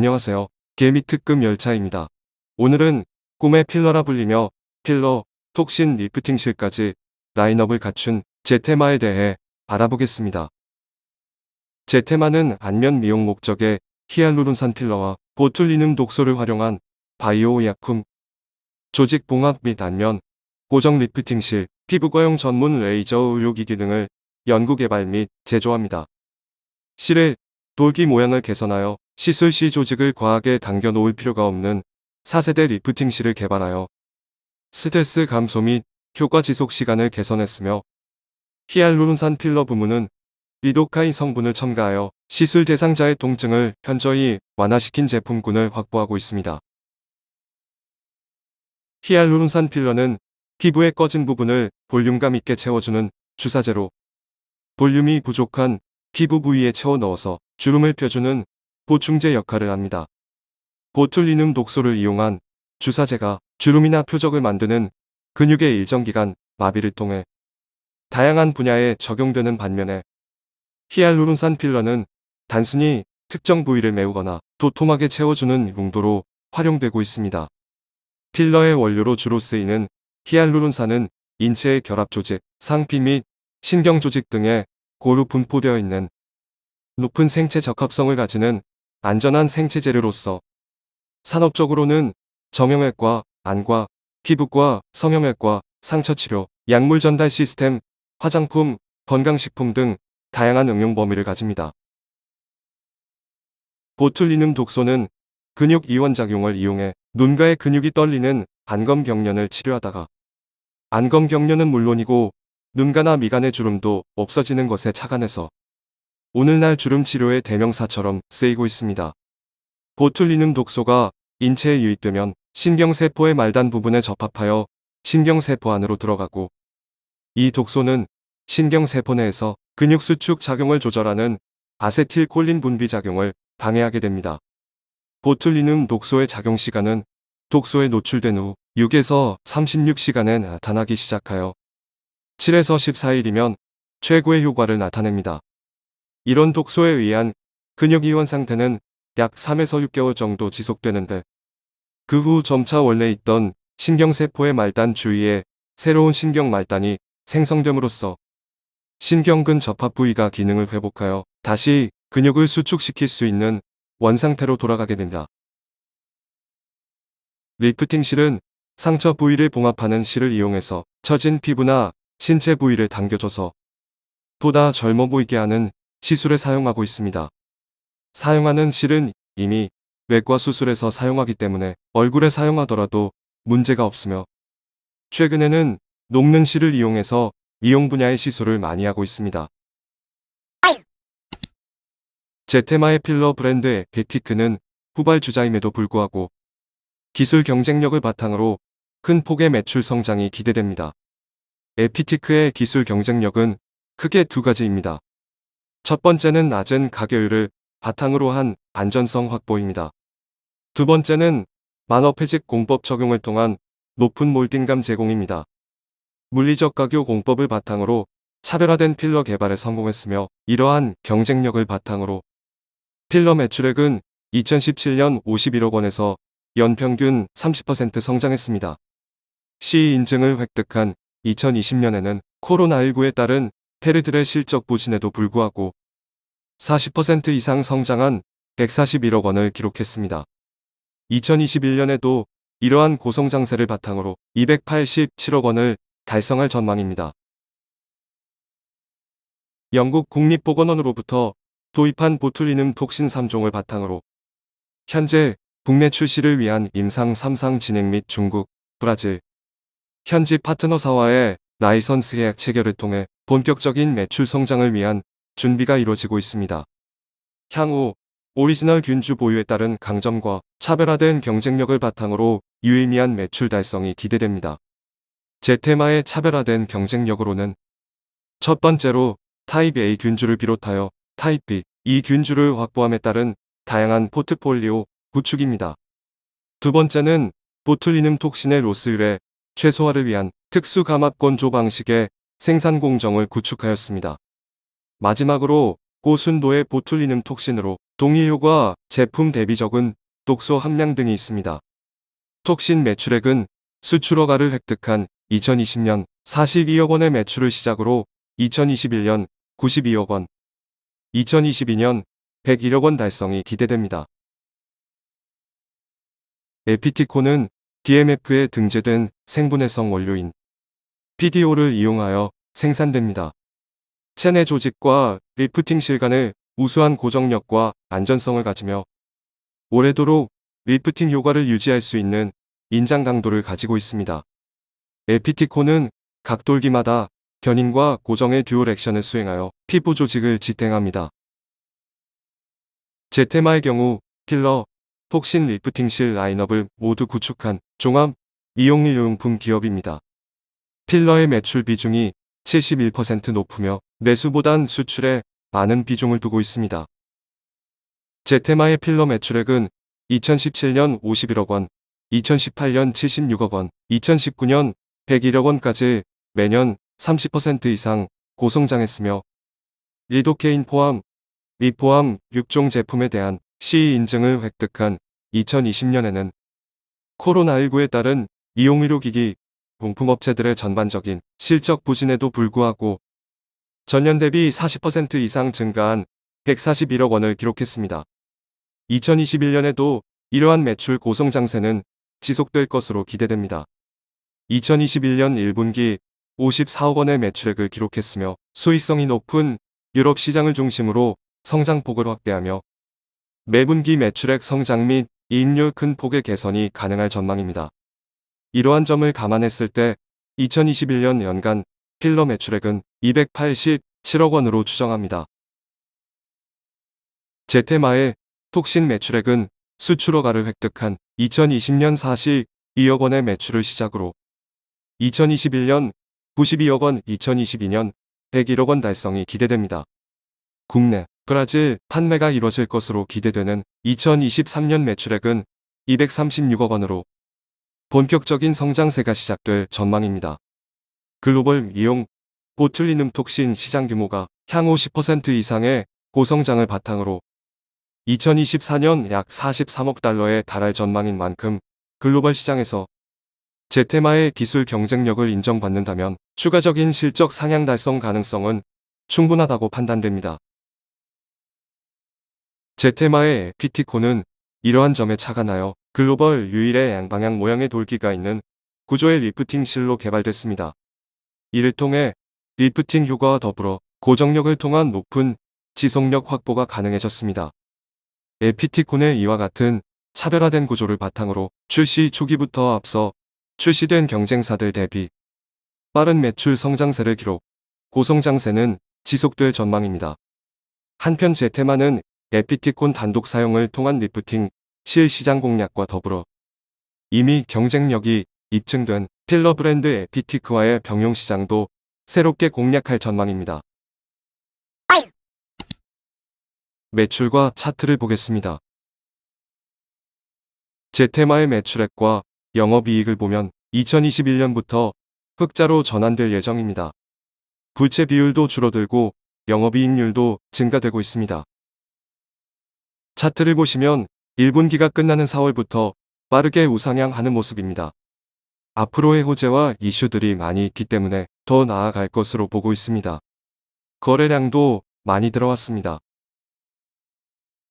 안녕하세요. 개미 특급 열차입니다. 오늘은 꿈의 필러라 불리며 필러, 톡신 리프팅실까지 라인업을 갖춘 제테마에 대해 알아보겠습니다. 제테마는 안면 미용 목적의 히알루론산 필러와 보툴리눔 독소를 활용한 바이오 의약품, 조직 봉합 및 안면, 고정 리프팅실, 피부과용 전문 레이저 의료기기 등을 연구개발 및 제조합니다. 실의 돌기 모양을 개선하여 시술 시 조직을 과하게 당겨 놓을 필요가 없는 4세대 리프팅실을 개발하여 스트레스 감소 및 효과 지속 시간을 개선했으며, 히알루론산 필러 부문은 리도카인 성분을 첨가하여 시술 대상자의 통증을 현저히 완화시킨 제품군을 확보하고 있습니다. 히알루론산 필러는 피부의 꺼진 부분을 볼륨감 있게 채워주는 주사제로, 볼륨이 부족한 피부 부위에 채워 넣어서 주름을 펴주는 보충제 역할을 합니다. 보툴리눔 독소를 이용한 주사제가 주름이나 표적을 만드는 근육의 일정 기간 마비를 통해 다양한 분야에 적용되는 반면에, 히알루론산 필러는 단순히 특정 부위를 메우거나 도톰하게 채워주는 용도로 활용되고 있습니다. 필러의 원료로 주로 쓰이는 히알루론산은 인체의 결합 조직, 상피 및 신경 조직 등에 고루 분포되어 있는 높은 생체 적합성을 가지는 안전한 생체 재료로서 산업적으로는 정형외과, 안과, 피부과, 성형외과, 상처치료, 약물 전달 시스템, 화장품, 건강식품 등 다양한 응용 범위를 가집니다. 보툴리눔 독소는 근육 이완작용을 이용해 눈가의 근육이 떨리는 안검경련을 치료하다가 안검경련은 물론이고 눈가나 미간의 주름도 없어지는 것에 착안해서 오늘날 주름 치료의 대명사처럼 쓰이고 있습니다. 보툴리눔 독소가 인체에 유입되면 신경세포의 말단 부분에 접합하여 신경세포 안으로 들어가고, 이 독소는 신경세포 내에서 근육 수축 작용을 조절하는 아세틸콜린 분비 작용을 방해하게 됩니다. 보툴리눔 독소의 작용 시간은 독소에 노출된 후 6에서 36시간에 나타나기 시작하여 7에서 14일이면 최고의 효과를 나타냅니다. 이런 독소에 의한 근육 이완 상태는 약 3에서 6개월 정도 지속되는데, 그 후 점차 원래 있던 신경세포의 말단 주위에 새로운 신경말단이 생성됨으로써 신경근 접합 부위가 기능을 회복하여 다시 근육을 수축시킬 수 있는 원상태로 돌아가게 된다. 리프팅실은 상처 부위를 봉합하는 실을 이용해서 처진 피부나 신체 부위를 당겨줘서 보다 젊어 보이게 하는 시술에 사용하고 있습니다. 사용하는 실은 이미 외과 수술에서 사용하기 때문에 얼굴에 사용하더라도 문제가 없으며, 최근에는 녹는 실을 이용해서 미용 분야의 시술을 많이 하고 있습니다. 제테마의 필러 브랜드 에피티크는 후발주자임에도 불구하고 기술 경쟁력을 바탕으로 큰 폭의 매출 성장이 기대됩니다. 에피티크의 기술 경쟁력은 크게 두 가지입니다. 첫 번째는 낮은 가격율을 바탕으로 한 안전성 확보입니다. 두 번째는 만업해직 공법 적용을 통한 높은 몰딩감 제공입니다. 물리적 가교 공법을 바탕으로 차별화된 필러 개발에 성공했으며, 이러한 경쟁력을 바탕으로 필러 매출액은 2017년 51억 원에서 연평균 30% 성장했습니다. CE 인증을 획득한 2020년에는 코로나19에 따른 페르들의 실적 부진에도 불구하고 40% 이상 성장한 141억 원을 기록했습니다. 2021년에도 이러한 고성장세를 바탕으로 287억 원을 달성할 전망입니다. 영국 국립보건원으로부터 도입한 보툴리눔 톡신 3종을 바탕으로 현재 국내 출시를 위한 임상 3상 진행 및 중국, 브라질, 현지 파트너사와의 라이선스 계약 체결을 통해 본격적인 매출 성장을 위한 준비가 이루어지고 있습니다. 향후 오리지널 균주 보유에 따른 강점과 차별화된 경쟁력을 바탕으로 유의미한 매출 달성이 기대됩니다. 제테마의 차별화된 경쟁력으로는 첫 번째로 타입 A 균주를 비롯하여 타입 B, 이 균주를 확보함에 따른 다양한 포트폴리오 구축입니다. 두 번째는 보툴리눔 톡신의 로스율의 최소화를 위한 특수 감압 건조 방식의 생산 공정을 구축하였습니다. 마지막으로 고순도의 보툴리눔 톡신으로 동일 효과, 제품 대비 적은 독소 함량 등이 있습니다. 톡신 매출액은 수출 허가를 획득한 2020년 42억 원의 매출을 시작으로 2021년 92억 원, 2022년 101억 원 달성이 기대됩니다. 에피티콘은 DMF에 등재된 생분해성 원료인 PDO를 이용하여 생산됩니다. 체내 조직과 리프팅실 간의 우수한 고정력과 안전성을 가지며 오래도록 리프팅 효과를 유지할 수 있는 인장 강도를 가지고 있습니다. 에피티콘은 각돌기마다 견인과 고정의 듀얼 액션을 수행하여 피부 조직을 지탱합니다. 제테마의 경우 필러, 톡신 리프팅실 라인업을 모두 구축한 종합 미용의료용품 기업입니다. 필러의 매출 비중이 71% 높으며 내수보단 수출에 많은 비중을 두고 있습니다. 제테마의 필러 매출액은 2017년 51억 원, 2018년 76억 원, 2019년 101억 원까지 매년 30% 이상 고성장했으며 리도케인 포함, 포함 6종 제품에 대한 CE 인증을 획득한 2020년에는 코로나19에 따른 미용의료기기 용품업체들의 전반적인 실적 부진에도 불구하고 전년 대비 40% 이상 증가한 141억 원을 기록했습니다. 2021년에도 이러한 매출 고성장세는 지속될 것으로 기대됩니다. 2021년 1분기 54억 원의 매출액을 기록했으며 수익성이 높은 유럽 시장을 중심으로 성장폭을 확대하며 매분기 매출액 성장 및 이익률 큰 폭의 개선이 가능할 전망입니다. 이러한 점을 감안했을 때 2021년 연간 필러 매출액은 287억 원으로 추정합니다. 제테마의 톡신 매출액은 수출 허가를 획득한 2020년 42억 원의 매출을 시작으로 2021년 92억 원, 2022년 101억 원 달성이 기대됩니다. 국내, 브라질 판매가 이뤄질 것으로 기대되는 2023년 매출액은 236억 원으로 본격적인 성장세가 시작될 전망입니다. 글로벌 미용 보툴리눔 톡신 시장 규모가 향후 10% 이상의 고성장을 바탕으로 2024년 약 43억 달러에 달할 전망인 만큼 글로벌 시장에서 제테마의 기술 경쟁력을 인정받는다면 추가적인 실적 상향 달성 가능성은 충분하다고 판단됩니다. 제테마의 에피티콘은 이러한 점에 착안하여 글로벌 유일의 양방향 모양의 돌기가 있는 구조의 리프팅 실로 개발됐습니다. 이를 통해 리프팅 효과와 더불어 고정력을 통한 높은 지속력 확보가 가능해졌습니다. 에피티콘의 이와 같은 차별화된 구조를 바탕으로 출시 초기부터 앞서 출시된 경쟁사들 대비 빠른 매출 성장세를 기록, 고성장세는 지속될 전망입니다. 한편 제테마는 에피티콘 단독 사용을 통한 리프팅 실 시장 공략과 더불어 이미 경쟁력이 입증된 필러 브랜드 에피티크와의 병용 시장도 새롭게 공략할 전망입니다. 매출과 차트를 보겠습니다. 제테마의 매출액과 영업이익을 보면 2021년부터 흑자로 전환될 예정입니다. 부채 비율도 줄어들고 영업이익률도 증가되고 있습니다. 차트를 보시면 1분기가 끝나는 4월부터 빠르게 우상향하는 모습입니다. 앞으로의 호재와 이슈들이 많이 있기 때문에 더 나아갈 것으로 보고 있습니다. 거래량도 많이 들어왔습니다.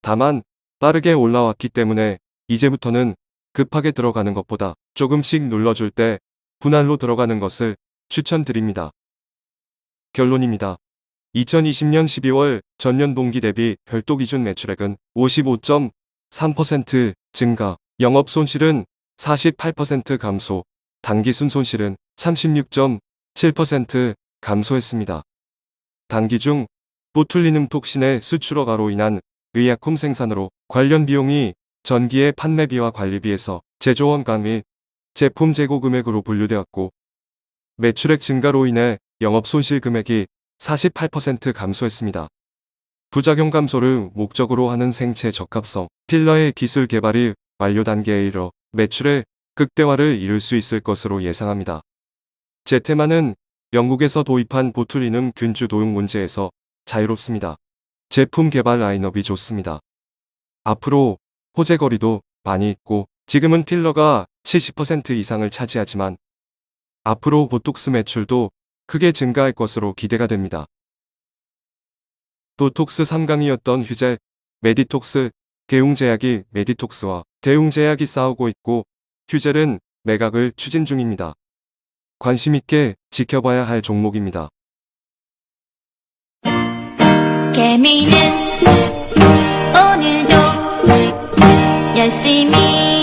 다만 빠르게 올라왔기 때문에 이제부터는 급하게 들어가는 것보다 조금씩 눌러줄 때 분할로 들어가는 것을 추천드립니다. 결론입니다. 2020년 12월 전년 동기 대비 별도 기준 매출액은 55.3% 증가, 영업 손실은 48% 감소, 당기순 손실은 36.7% 감소했습니다. 단기 중 보툴리눔 톡신의 수출 허가로 인한 의약품 생산으로 관련 비용이 전기의 판매비와 관리비에서 제조원가 및 제품 재고 금액으로 분류되었고 매출액 증가로 인해 영업 손실 금액이 48% 감소했습니다. 부작용 감소를 목적으로 하는 생체 적합성 필러의 기술 개발이 완료 단계에 이르러 매출의 극대화를 이룰 수 있을 것으로 예상합니다. 제테마는 영국에서 도입한 보툴리눔 균주 도용 문제에서 자유롭습니다. 제품 개발 라인업이 좋습니다. 앞으로 호재거리도 많이 있고 지금은 필러가 70% 이상을 차지하지만 앞으로 보톡스 매출도 크게 증가할 것으로 기대가 됩니다. 도톡스 3강이었던 휴젤, 메디톡스, 대웅제약이 메디톡스와 대웅제약이 싸우고 있고 휴젤은 매각을 추진 중입니다. 관심 있게 지켜봐야 할 종목입니다. 개미는 오늘도 열심히